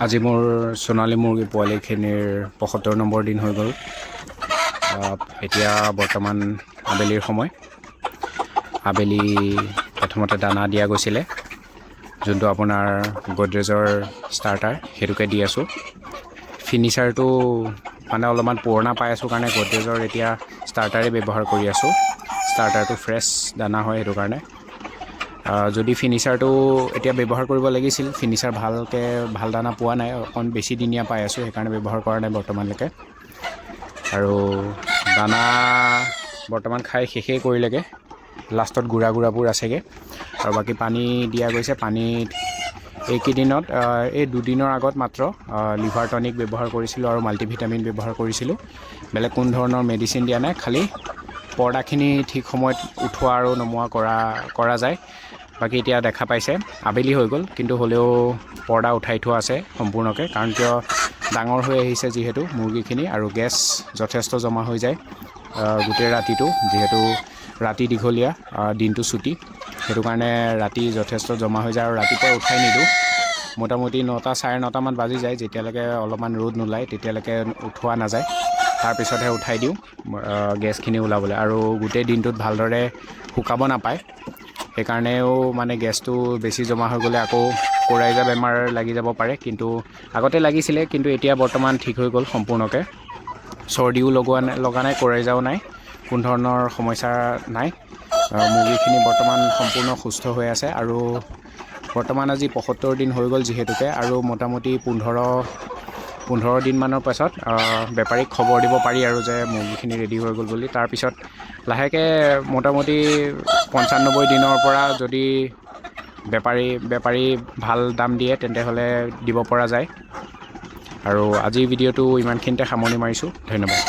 আজি মোৰ সোণালী মুৰ্গী পোৱালিখিনিৰ ৭৫ নম্বৰ দিন হৈ গ'ল। এতিয়া বৰ্তমান আবেলিৰ সময়। আবেলি প্ৰথমতে দানা দিয়া গৈছিলে, যোনটো আপোনাৰ গডৰেজৰ ষ্টাৰ্টাৰ, সেইটোকে দি আছোঁ। ফিনিচাৰটো মানে অলপমান পুৰণা পাই আছোঁ কাৰণে গডৰেজৰ এতিয়া ষ্টাৰ্টাৰে ব্যৱহাৰ কৰি আছোঁ। ষ্টাৰ্টাৰটো ফ্ৰেছ দানা হয়, সেইটো কাৰণে। যদি ফিনিচাৰটো এতিয়া ব্যৱহাৰ কৰিব লাগিছিল, ফিনিচাৰ ভাল দানা পোৱা নাই, অকণ বেছি দিনীয়া পাই আছোঁ, সেইকাৰণে ব্যৱহাৰ কৰা নাই বৰ্তমানলৈকে। আৰু দানা বৰ্তমান খাই শেষেই কৰিলেগৈ, লাষ্টত গুড়াবোৰ আছেগৈ। আৰু বাকী পানী দিয়া গৈছে। পানীত এইকেইদিনত এই দুদিনৰ আগত মাত্ৰ লিভাৰ টনিক ব্যৱহাৰ কৰিছিলোঁ আৰু মাল্টিভিটামিন ব্যৱহাৰ কৰিছিলোঁ। বেলেগ কোনো ধৰণৰ মেডিচিন দিয়া নাই, খালি পৰ্দাখিনি ঠিক সময়ত উঠোৱা আৰু নমোৱা কৰা যায়। বাকী এতিয়া দেখা পাইছে আবেলি হৈ গ'ল, কিন্তু হ'লেও পৰ্দা উঠাই থোৱা আছে সম্পূৰ্ণকৈ, কাৰণ কিয় ডাঙৰ হৈ আহিছে যিহেতু মুৰ্গীখিনি, আৰু গেছ যথেষ্ট জমা হৈ যায় গোটেই ৰাতিটো, যিহেতু ৰাতি দীঘলীয়া, দিনটো ছুটি, সেইটো কাৰণে ৰাতি যথেষ্ট জমা হৈ যায় আৰু ৰাতিপুৱা উঠাই নিদিওঁ। মোটামুটি 9টা চাৰে 9টামান বাজি যায়, যেতিয়ালৈকে অলপমান ৰ'দ নোলায় তেতিয়ালৈকে উঠোৱা নাযায়। তাৰপিছতহে উঠাই দিওঁ গেছখিনি ওলাবলৈ, আৰু গোটেই দিনটোত ভালদৰে শুকাব নাপায়। সেইকাৰণেও মানে গেছটো বেছি জমা হৈ গ'লে আকৌ কোৰাইজা বেমাৰ লাগি যাব পাৰে, কিন্তু আগতে লাগিছিলে, কিন্তু এতিয়া বৰ্তমান ঠিক হৈ গ'ল সম্পূৰ্ণকৈ। চৰ্দিও লগা নাই, কোৰাইজাও নাই, কোনো ধৰণৰ সমস্যা নাই। মুৰ্গীখিনি বৰ্তমান সম্পূৰ্ণ সুস্থ হৈ আছে, আৰু বৰ্তমান আজি ৭৫ দিন হৈ গ'ল যিহেতুকে, আৰু মোটামুটি 15 দিনমানৰ পাছত বেপাৰীক খবৰ দিব পাৰি আৰু যে মুৰ্গীখিনি ৰেডি হৈ গ'ল বুলি। তাৰপিছত লাহেকৈ মোটামুটি 95 দিনৰ পৰা যদি বেপাৰী ভাল দাম দিয়ে, তেন্তে হ'লে দিব পৰা যায়। আৰু আজিৰ ভিডিঅ'টো ইমানখিনিতে সামৰণি মাৰিছোঁ। ধন্যবাদ।